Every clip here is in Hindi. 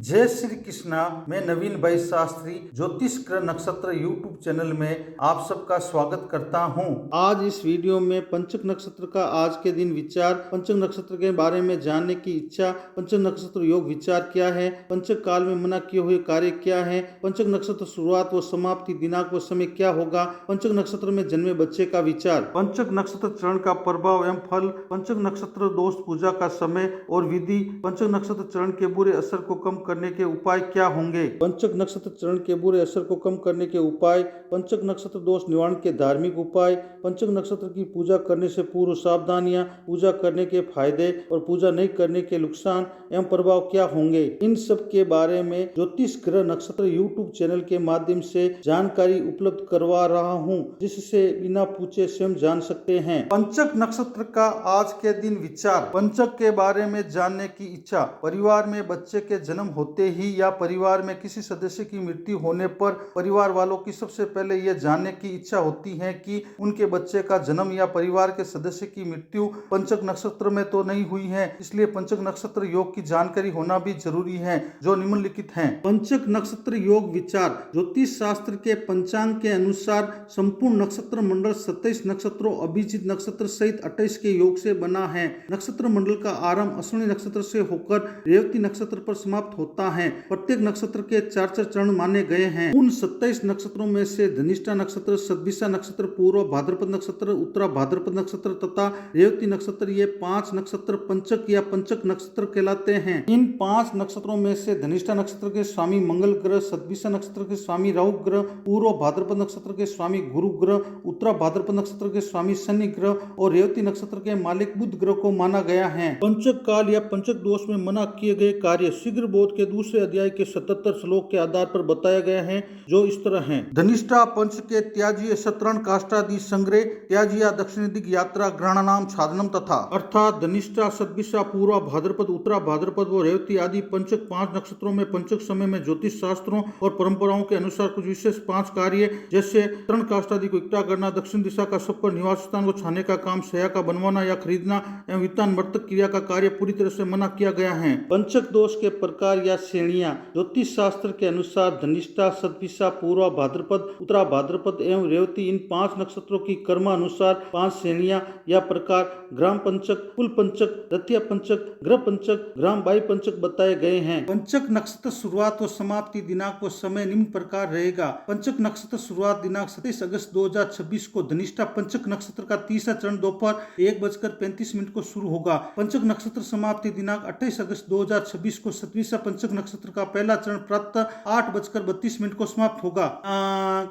जय श्री कृष्णा। मैं नवीन भाई शास्त्री ज्योतिष ग्रह नक्षत्र यूट्यूब चैनल में आप सबका स्वागत करता हूं। आज इस वीडियो में पंचक नक्षत्र का आज के दिन विचार, पंचक नक्षत्र के बारे में जानने की इच्छा, पंचक नक्षत्र योग विचार क्या है, पंचक काल में मना किए हुए कार्य क्या है, पंचक नक्षत्र शुरुआत व समाप्ति, दिनांक व समय क्या होगा, पंचक नक्षत्र में जन्मे बच्चे का विचार, पंचक नक्षत्र चरण का प्रभाव एवं फल, पंचक नक्षत्र दोष पूजा का समय और विधि, पंचक नक्षत्र चरण के बुरे असर को कम करने के उपाय क्या होंगे। पंचक नक्षत्र चरण के बुरे असर को कम करने के उपाय, पंचक नक्षत्र दोष निवारण के धार्मिक उपाय, पंचक नक्षत्र की पूजा करने से पूर्व सावधानियां, पूजा करने के फायदे और पूजा नहीं करने के नुकसान एवं प्रभाव क्या होंगे। इन सब के बारे में ज्योतिष ग्रह नक्षत्र यूट्यूब चैनल के माध्यम से जानकारी उपलब्ध करवा रहा हूँ, जिससे बिना पूछे स्वयं जान सकते हैं। पंचक नक्षत्र का आज के दिन विचार, पंचक के बारे में जानने की इच्छा। परिवार में बच्चे के जन्म होते ही या परिवार में किसी सदस्य की मृत्यु होने पर परिवार वालों की सबसे पहले यह जानने की इच्छा होती है कि उनके बच्चे का जन्म या परिवार के सदस्य की मृत्यु पंचक नक्षत्र में तो नहीं हुई है। इसलिए पंचक नक्षत्र योग की जानकारी होना भी जरूरी है, जो निम्नलिखित हैं। पंचक नक्षत्र योग विचार। ज्योतिष शास्त्र के पंचांग के अनुसार संपूर्ण नक्षत्र मंडल 27 नक्षत्रों अभिजित नक्षत्र सहित 28 के योग से बना है। नक्षत्र मंडल का आरंभ अश्विनी नक्षत्र से होकर रेवती नक्षत्र पर समाप्त होता है। प्रत्येक नक्षत्र के 4 चरण माने गए हैं। उन 27 नक्षत्रों में से धनिष्ठा नक्षत्र, सद्भिषा नक्षत्र, पूर्व भाद्रपद नक्षत्र, उत्तरा भाद्रपद नक्षत्र तथा रेवती नक्षत्र, ये 5 नक्षत्र पंचक या पंचक नक्षत्र कहलाते हैं। इन 5 नक्षत्रों में से धनिष्ठा नक्षत्र के स्वामी मंगल ग्रह, सद्भिषा नक्षत्र के स्वामी राहु ग्रह, पूर्व भाद्रपद नक्षत्र के स्वामी गुरु ग्रह, उत्तरा भाद्रपद नक्षत्र के स्वामी शनि ग्रह और रेवती नक्षत्र के मालिक बुध ग्रह को माना गया है। पंचक काल या पंचक दोष में मना किए गए कार्य शीघ्र बोध के दूसरे अध्याय के 77 श्लोक के आधार पर बताया गया है, जो इस तरह हैं। धनिष्ठा पंच के त्याज्य शतरण काष्ठादि संग्रह, त्याज्य दक्षिण दिग यात्रा, ग्रहणानाम साधनम तथा, अर्थात धनिष्ठा, सद्भिषा, पूर्वा भाद्रपद, उत्तरा भाद्रपद व रेवती आदि पंचक 5 नक्षत्रों में पंचक समय में ज्योतिष शास्त्रों और परंपराओं के अनुसार कुछ विशेष 5 कार्य, जैसे तरण काष्ठादि को इकट्ठा करना, दक्षिण दिशा का सब पर निवास स्थान को छाने का काम, शया का बनवाना या खरीदना एवं वित्तान मर्तक क्रिया का कार्य पूरी तरह से मना किया गया है। पंचक दोष के प्रकार या श्रेणियां। ज्योतिष शास्त्र के अनुसार धनिष्ठा, सद्भिषा, पूर्वा भाद्रपद, उत्तरा भाद्रपद एवं रेवती, इन 5 नक्षत्रों की कर्मानुसार 5 श्रेणियां या प्रकार ग्राम पंचक, कुल पंचक, द्वितीय पंचक, ग्रह पंचक, ग्राम बाई पंचक बताए गए हैं। पंचक नक्षत्र शुरुआत व समाप्ति, दिनांक व समय निम्न प्रकार रहेगा। पंचक नक्षत्र शुरुआत दिनांक 27 अगस्त 2026 को धनिष्ठा पंचक नक्षत्र का तीसरा चरण दोपहर 1:35 को शुरू होगा। पंचक नक्षत्र समाप्ति दिनांक 28 अगस्त 2026 को सद्भिषा पंचक नक्षत्र का पहला चरण प्रातः 8:32 को समाप्त होगा।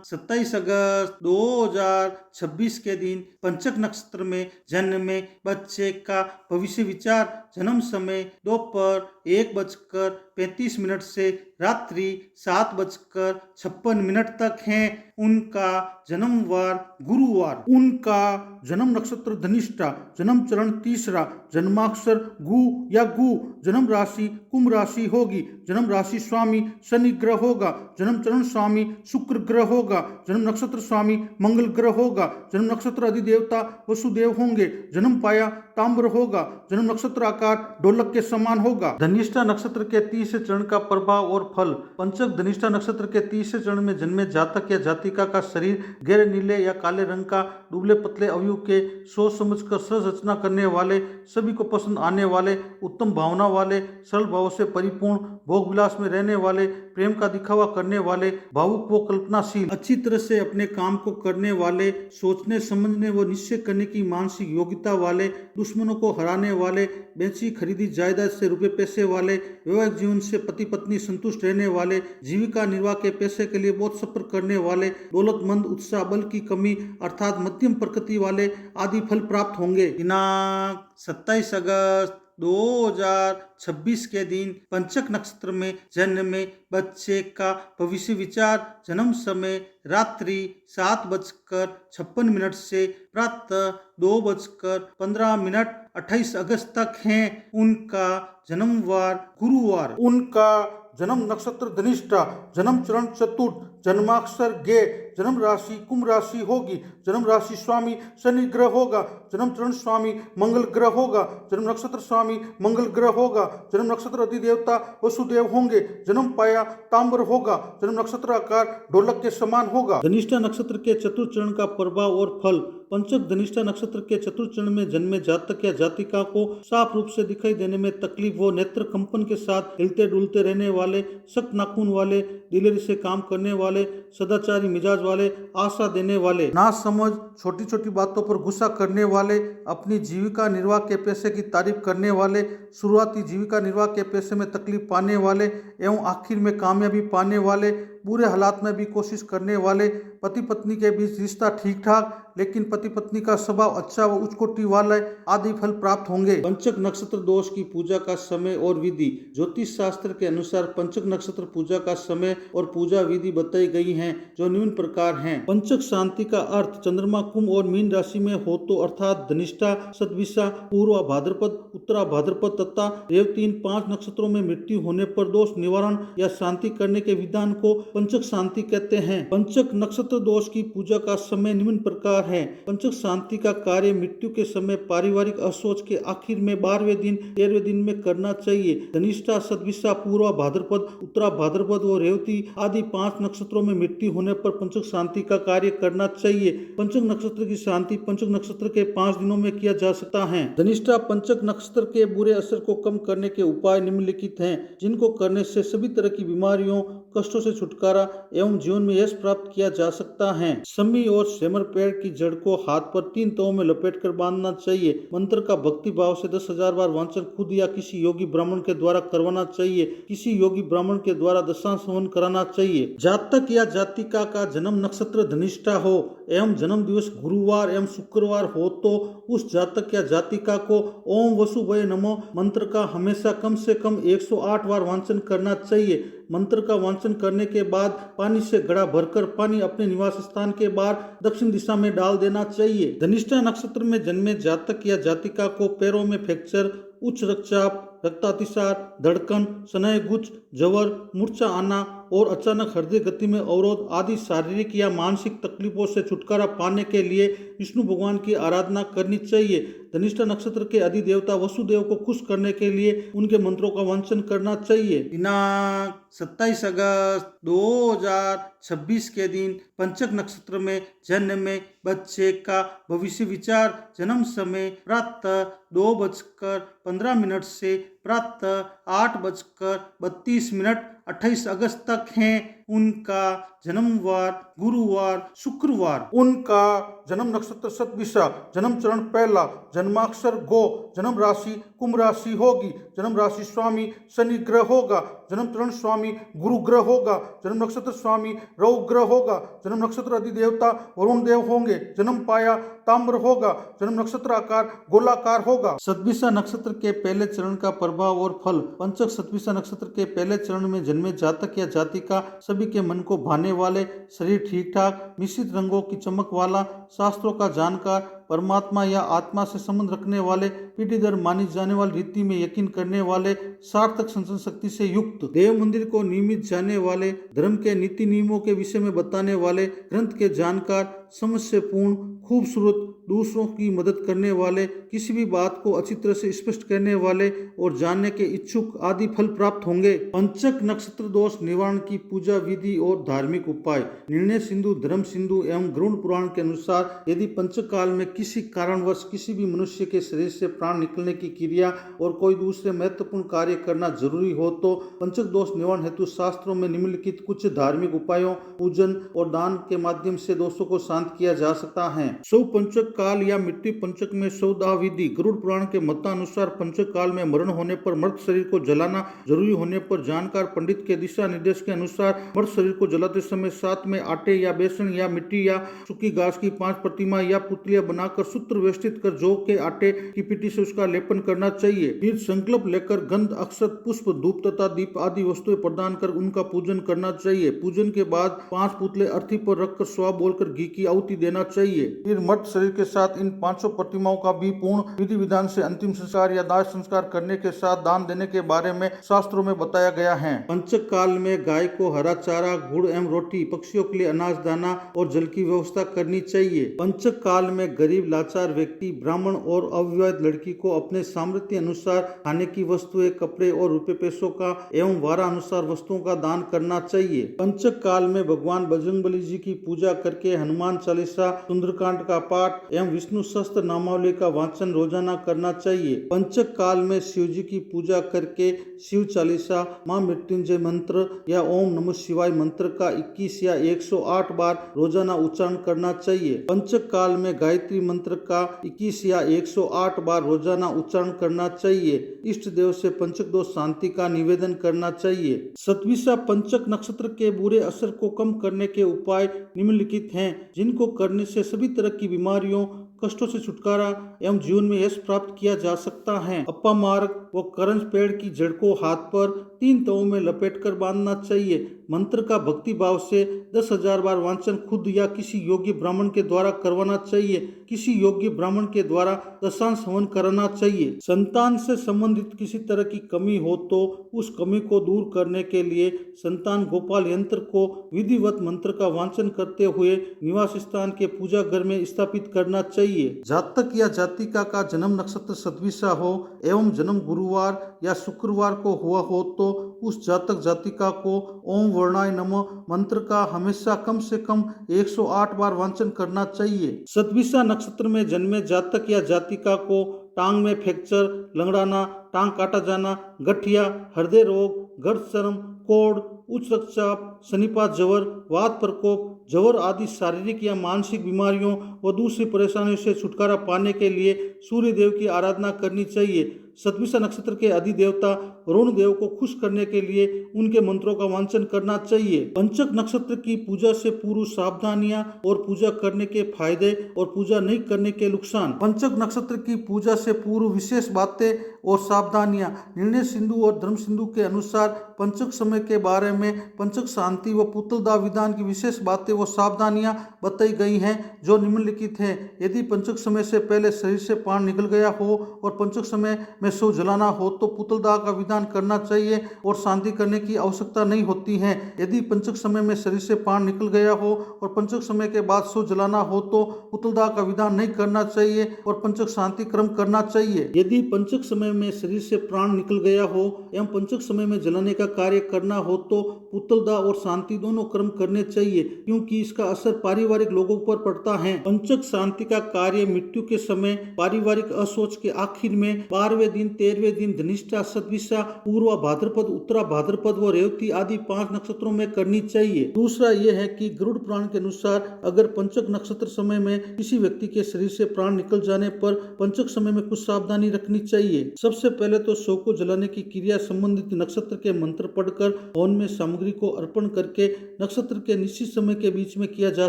27 अगस्त 2026 के दिन पंचक नक्षत्र में जन्मे बच्चे का भविष्य विचार। जन्म समय दोपहर 1:35 से रात्रि 7:56 तक है। उनका जन्मवार गुरुवार। उनका जन्म नक्षत्र धनिष्ठा, जन्म चरण तीसरा, जन्माक्षर गु या गु, जन्म राशि कुंभ राशि होगी, जन्म राशि स्वामी शनि ग्रह होगा, जन्म चरण स्वामी शुक्र ग्रह होगा, जन्म नक्षत्र स्वामी मंगल ग्रह होगा, जन्म नक्षत्र अधिदेवता वसुदेव होंगे, जन्म पाया ताम्र होगा, जन्म नक्षत्र आकार ढोलक के समान होगा। धनिष्ठा नक्षत्र के तीसरे चरण का प्रभाव और फल। पंचक धनिष्ठा नक्षत्र के तीसरे चरण में जन्मे जातक या जातिका का शरीर गहरे नीले या काले रंग का, दुबले पतले अवयव के, सोच समझ कर सरल रचना करने वाले, सभी को पसंद आने वाले, उत्तम भावना वाले, सरल भाव से परिपूर्ण, भोग विलास में रहने वाले, प्रेम का दिखावा करने वाले, भावुक व कल्पनाशील, अच्छी तरह से अपने काम को करने वाले, सोचने समझने व निश्चय करने की मानसिक योग्यता वाले, दुश्मनों को हराने वाले, बेची खरीदी जायदाद से रुपए पैसे वाले, वैवाहिक जीवन से पति पत्नी संतुष्ट रहने वाले, जीविका निर्वाह के पैसे के लिए बहुत सफर करने वाले, दौलतमंद, उत्साह, बल की कमी अर्थात मध्यम प्रकृति वाले आदि फल प्राप्त होंगे। दिनांक 27 अगस्त 2026 के दिन पंचक नक्षत्र में जन्मे बच्चे का भविष्य विचार। जन्म समय रात्रि 7:56 से प्रातः 2:15 28 अगस्त तक है। उनका जन्मवार गुरुवार। उनका जन्म नक्षत्र धनिष्ठा, जन्म चरण चतुर्थ, जन्माक्षर गे, जन्म राशि कुंभ राशि होगी, जन्म राशि स्वामी शनि ग्रह होगा, जन्म चरण स्वामी मंगल ग्रह होगा, जन्म नक्षत्र स्वामी मंगल ग्रह होगा, जन्म नक्षत्र अधिदेवता वसुदेव होंगे, जन्म पाया ताम्र होगा, जन्म नक्षत्र आकार ढोलक के समान होगा। धनिष्ठा नक्षत्र के चतुर्थ चरण का प्रभाव और फल। पंचक धनिष्ठा नक्षत्र के चतुर्थ चरण में जन्मे जातक या जातिका को साफ रूप से दिखाई देने में तकलीफ हो, नेत्र कंपन के साथ हिलते डुलते रहने वाले, सख्त नाखून वाले, दिलेरी से काम करने वाले, सदाचारी मिजाज वाले, आशा देने वाले, ना समझ, छोटी छोटी बातों पर गुस्सा करने वाले, अपनी जीविका निर्वाह के पैसे की तारीफ करने वाले, शुरुआती जीविका निर्वाह के पैसे में तकलीफ पाने वाले एवं आखिर में कामयाबी पाने वाले, बुरे हालात में भी कोशिश करने वाले, पति पत्नी के बीच रिश्ता ठीक ठाक लेकिन पति पत्नी का स्वभाव अच्छा व उच्च कोटि वाला आदि फल प्राप्त होंगे। पंचक नक्षत्र दोष की पूजा का समय और विधि। ज्योतिष शास्त्र के अनुसार पंचक नक्षत्र पूजा का समय और पूजा विधि बताई गई हैं, जो निम्न प्रकार हैं। पंचक शांति का अर्थ चंद्रमा कुंभ और मीन राशि में हो तो अर्थात धनिष्ठा, सतविसा, पूर्व भाद्रपद, उत्तरा भाद्रपद तथा रेवती इन 5 नक्षत्रों में मृत्यु होने पर दोष निवारण या शांति करने के विधान को पंचक शांति कहते हैं। पंचक नक्षत्र दोष की पूजा का समय निम्न प्रकार है। पंचक शांति का कार्य मृत्यु के समय पारिवारिक असोच के आखिर में 12वें दिन 13वें दिन में करना चाहिए। धनिष्ठा, सतविसा, पूर्वा भाद्रपद, उत्तरा भाद्रपद व रेवती आदि 5 नक्षत्रों में मृत्यु होने पर पंचक शांति का कार्य करना चाहिए। पंचक नक्षत्र की शांति पंचक नक्षत्र के 5 दिनों में किया जा सकता है। धनिष्ठा पंचक नक्षत्र के बुरे असर को कम करने के उपाय निम्नलिखित हैं, जिनको करने से सभी तरह की बीमारियों, कष्टों से छुटकारा एवं जीवन में यश प्राप्त किया जा सकता है। समी और सेमर पेड़ की जड़ को हाथ पर 3 तहों में लपेटकर बांधना चाहिए। मंत्र का भक्ति भाव से 10,000 बार वांचन खुद या किसी योगी ब्राह्मण के द्वारा करवाना चाहिए। किसी योगी ब्राह्मण के द्वारा दशांश हवन कराना चाहिए। जातक या जातिका का जन्म नक्षत्र धनिष्ठा हो एवं जन्म दिवस गुरुवार एवं शुक्रवार हो तो उस जातक या जातिका को ओम वसुभय नमो मंत्र का हमेशा कम से कम 108 बार वांचन करना चाहिए। मंत्र का वांचन करने के बाद पानी से घड़ा भरकर पानी अपने निवास स्थान के बाहर दक्षिण दिशा में डाल देना चाहिए। धनिष्ठा नक्षत्र में जन्मे जातक या जातिका को पैरों में फ्रैक्चर, उच्च रक्तचाप, रक्तातिसार, धड़कन, स्नायु गुच्छ, जवर, मूर्छा आना और अचानक हृदय गति में अवरोध आदि शारीरिक या मानसिक तकलीफों से छुटकारा पाने के लिए विष्णु भगवान की आराधना करनी चाहिए। धनिष्ठा नक्षत्र के अधिदेवता वसुदेव को खुश करने के लिए उनके मंत्रों का वांचन करना चाहिए। दिनांक 27 अगस्त 2026 के दिन पंचक नक्षत्र में जन्मे बच्चे का भविष्य विचार। जन्म समय प्रातः 2:15 से प्रातः 8:32 28 अगस्त तक हैं। उनका जन्मवार गुरुवार, शुक्रवार। उनका जन्म नक्षत्र सतविसा, जन्म चरण पहला, जन्माक्षर गो, जन्म राशि कुंभ राशि होगी, जन्म राशि स्वामी शनि ग्रह होगा, जन्म चरण स्वामी गुरु ग्रह होगा, जन्म नक्षत्र स्वामी रवि ग्रह होगा, जन्म नक्षत्र अधिदेवता वरुण देव होंगे, जन्म पाया ताम्र होगा, जन्म नक्षत्र आकार गोलाकार होगा। सतविसा नक्षत्र के पहले चरण का प्रभाव और फल। पंचक सतविसा नक्षत्र के पहले चरण में जन्मे जातक या जातिका सभी के मन को भाने वाले, शरीर ठीक ठाक, मिश्रित रंगों की चमक वाला, शास्त्रों का जानकार, परमात्मा या आत्मा से संबंध रखने वाले, पीढ़ी दर मानी जाने वाली रीति में यकीन करने वाले, सार्थक संचरण शक्ति से युक्त, देव मंदिर को नियमित जाने वाले, धर्म के नीति नियमों के विषय में बताने वाले, ग्रंथ के जानकार, समझ से पूर्ण, खूबसूरत, दूसरों की मदद करने वाले, किसी भी बात को अच्छी तरह से स्पष्ट करने वाले और जानने के इच्छुक आदि फल प्राप्त होंगे। पंचक नक्षत्र दोष निवारण की पूजा विधि और धार्मिक उपाय। निर्णय सिंधु, धर्म सिंधु एवं गरुड़ पुराण के अनुसार यदि पंचक काल में किसी कारणवश किसी भी मनुष्य के शरीर से प्राण निकलने की क्रिया और कोई दूसरे महत्वपूर्ण कार्य करना जरूरी हो तो पंचक दोष निवारण हेतु शास्त्रों में निम्नलिखित कुछ धार्मिक उपायों, पूजन और दान के माध्यम से दोषों को शांत किया जा सकता है। शव पंचक काल या मृत्यु पंचक में शवदाह विधि। गरुड़ पुराण के मतानुसार पंचक काल में मरण होने पर मृत शरीर को जलाना जरूरी होने पर जानकार पंडित के दिशा निर्देश के अनुसार मृत शरीर को जलाते समय साथ में आटे या बेसन या मिट्टी या सूखी घास की 5 प्रतिमा या पुतलियां बना बनाकर सूत्र व्यवस्थित कर जौ के आटे की पिट्टी से उसका लेपन करना चाहिए। फिर संकल्प लेकर गंध, अक्षत, पुष्प, धूप तथा दीप आदि वस्तुएं प्रदान कर उनका पूजन करना चाहिए। पूजन के बाद 5 पुतले अर्थी पर रखकर स्वाहा बोलकर घी की आहुति देना चाहिए। फिर मर्त शरीर के साथ इन 500 प्रतिमाओं का भी पूर्ण विधि विधान से अंतिम संस्कार या दाह संस्कार करने के साथ दान देने के बारे में शास्त्रों में बताया गया है। पंचक काल में गाय को हरा चारा, गुड़ एवं रोटी, पक्षियों के लिए अनाज दाना और जल की व्यवस्था करनी चाहिए। पंचक काल में गरीब लाचार व्यक्ति, ब्राह्मण और अविवाहित लड़की को अपने सामर्थ्य अनुसार खाने की वस्तुएं, कपड़े और रुपए पैसों का एवं वारा अनुसार वस्तुओं का दान करना चाहिए। पंचक काल में भगवान बजरंगबली जी की पूजा करके हनुमान चालीसा, सुंदरकांड का पाठ एवं विष्णु सहस्त्र नामावली का वाचन रोजाना करना चाहिए। पंचक काल में शिव जी की पूजा करके शिव चालीसा, मां मृत्युंजय मंत्र या ओम नमः शिवाय मंत्र का 21 या 108 बार रोजाना उच्चारण करना चाहिए। पंचक काल में गायत्री मंत्र का 21 या 108 बार रोजाना उच्चारण करना चाहिए। इष्ट देव से पंचक दोष शांति का निवेदन करना चाहिए। सतविसा पंचक नक्षत्र के बुरे असर को कम करने के उपाय निम्नलिखित हैं, जिनको करने से सभी तरह की बीमारियों, कष्टों से छुटकारा एवं जीवन में यश प्राप्त किया जा सकता है। अपामार्ग व करंज पेड़ की जड़ को हाथ पर 3 तवों में लपेटकर बांधना चाहिए। मंत्र का भक्ति भाव से 10,000 बार वाचन खुद या किसी योग्य ब्राह्मण के द्वारा करवाना चाहिए। किसी योग्य ब्राह्मण के द्वारा दशांश हवन कराना चाहिए। संतान से संबंधित किसी तरह की कमी हो तो उस कमी को दूर करने के लिए संतान गोपाल यंत्र को विधिवत मंत्र का वाचन करते हुए निवास स्थान के पूजा घर में स्थापित करना चाहिए। जातक या जातिका का जन्म नक्षत्र सतविसा हो एवं जन्म गुरुवार या शुक्रवार को हुआ हो तो उस जातक जातिका को ओम वर्णाय नमः मंत्र का हमेशा कम से कम 108 बार वाचन करना चाहिए। सतविसा नक्षत्र में जन्मे जातक या जातिका को टांग में फ्रैक्चर, लंगड़ाना, टांग काटा जाना, गठिया, हृदय रोग, गर्भ चर्म, कोढ़, उच्च रक्तचाप, शनिपात जवर, वात प्रकोप, जवर आदि शारीरिक या मानसिक बीमारियों व दूसरी परेशानियों से छुटकारा पाने के लिए सूर्य देव की आराधना करनी चाहिए। सतविसा नक्षत्र के अधिदेवता वरुण देव को खुश करने के लिए उनके मंत्रों का वाचन करना चाहिए। पंचक नक्षत्र की पूजा से पूर्व सावधानियां और पूजा करने के फायदे और पूजा नहीं करने के नुकसान। पंचक नक्षत्र की पूजा से पूर्व विशेष बातें और सावधानियां। निर्णय सिंधु और धर्म सिंधु के अनुसार पंचक समय के बारे में पंचक शांति व पुतलदाह विधान की विशेष बातें व सावधानियां बताई गई हैं, जो निम्नलिखित हैं। यदि पंचक समय से पहले शरीर से प्राण निकल गया हो और पंचक समय में शव जलाना हो तो पुतलदाह का विधान करना चाहिए और शांति करने की आवश्यकता नहीं होती है। यदि पंचक समय में शरीर से प्राण निकल गया हो और पंचक समय के बाद शव जलाना हो तो पुतलदाह का विधान नहीं करना चाहिए और पंचक शांति क्रम करना चाहिए। यदि पंचक समय में शरीर से प्राण निकल गया हो एवं पंचक समय में जलाने का कार्य करना हो तो पुतलदाह और शांति दोनों क्रम करने चाहिए, क्योंकि इसका असर पारिवारिक लोगों पर पड़ता है। पंचक शांति का कार्य मृत्यु के समय, पारिवारिक असोच के आखिर में, 12वें दिन, 13वें दिन, धनिष्ठा, सतविसा, पूर्वा भाद्रपद, उत्तरा भाद्रपद व रेवती आदि 5 नक्षत्रों में करनी चाहिए। दूसरा यह है कि गरुड़ पुराण के अनुसार अगर पंचक नक्षत्र समय में किसी व्यक्ति के शरीर से प्राण निकल जाने पर पंचक समय में कुछ सावधानी रखनी चाहिए। सबसे पहले तो शव को जलाने की क्रिया संबंधित नक्षत्र के मंत्र पढ़कर हवन में सामग्री को अर्पण करके नक्षत्र के निश्चित समय के बीच में किया जा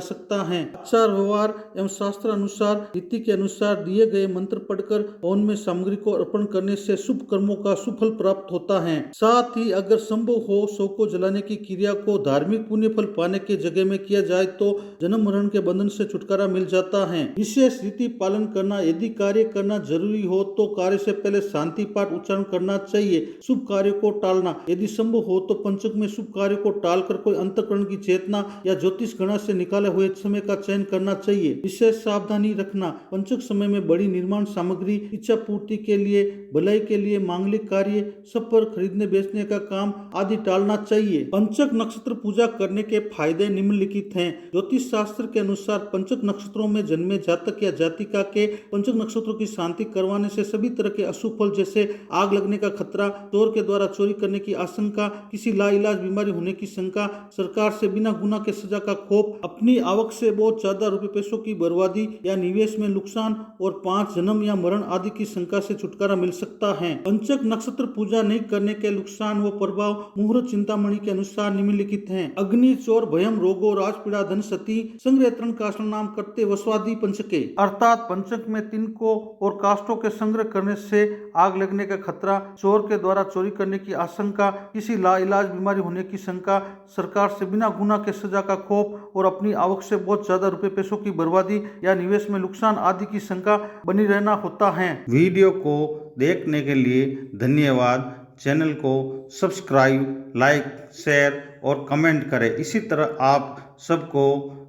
सकता है। आचार व्यवहार एवं शास्त्र अनुसार रीति के अनुसार दिए गए मंत्र पढ़कर हवन में सामग्री को अर्पण करने से शुभ कर्मों का सुफल प्राप्त होता है। साथ ही अगर संभव हो शव को जलाने की क्रिया को धार्मिक पुण्य फल पाने के जगह में किया जाए तो जन्म मरण के बंधन से छुटकारा मिल जाता है। विशेष रीति पालन करना। यदि कार्य करना जरूरी हो तो कार्य से पहले शांति पाठ उच्चारण करना चाहिए। शुभ कार्य को टालना। यदि संभव हो तो पंचक में शुभ कार्य को टालकर कोई अंतःकरण की चेतना या ज्योतिष गणना से निकाले हुए समय का चयन करना चाहिए। विशेष सावधानी रखना। पंचक समय में बड़ी निर्माण सामग्री, इच्छा पूर्ति के लिए, भलाई के लिए, मांगलिक कार्य, सब पर खरीदने बेचने का काम आदि टालना चाहिए। पंचक नक्षत्र पूजा करने के फायदे निम्नलिखित हैं। ज्योतिष शास्त्र के अनुसार पंचक नक्षत्रों में जन्मे जातक या जातिका के पंचक नक्षत्रों की शांति करवाने से सभी तरह के अशुभ फल जैसे आग लगने का खतरा, चोर के द्वारा चोरी करने की आशंका, किसी लाइलाज बीमारी होने की शंका, सरकार से बिना गुनाह के सजा का खौफ, अपनी आवक से बहुत ज्यादा रुपए पैसों की बर्बादी या निवेश में नुकसान और 5 जन्म या मरण आदि की शंका से छुटकारा मिल सकता है। पंचक नक्षत्र पूजा नहीं करने के नुकसान व प्रभाव मुहूर्त चिंतामणि के अनुसार निम्नलिखित हैं। अग्नि, चोर, भयम, रोगो, राजपीड़ा, धन सती, संग्रहण काष्ट नाम करते वस्वादि पंचके, अर्थात पंचक में तिनकों और काष्टों के संग्रह करने से आग लगने का खतरा, चोर के द्वारा चोरी करने की आशंका, किसी लाइलाज बीमारी होने की शंका, सरकार से बिना गुनाह के सजा का खौफ और अपनी आवक से बहुत ज्यादा रुपए पैसों की बर्बादी या निवेश में नुकसान आदि की शंका बनी रहना होता है। वीडियो को देखने के लिए धन्यवाद। चैनल को सब्सक्राइब, लाइक, शेयर और कमेंट करें। इसी तरह आप सबको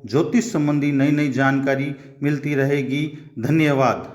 ज्योतिष संबंधी नई नई जानकारी मिलती रहेगी। धन्यवाद।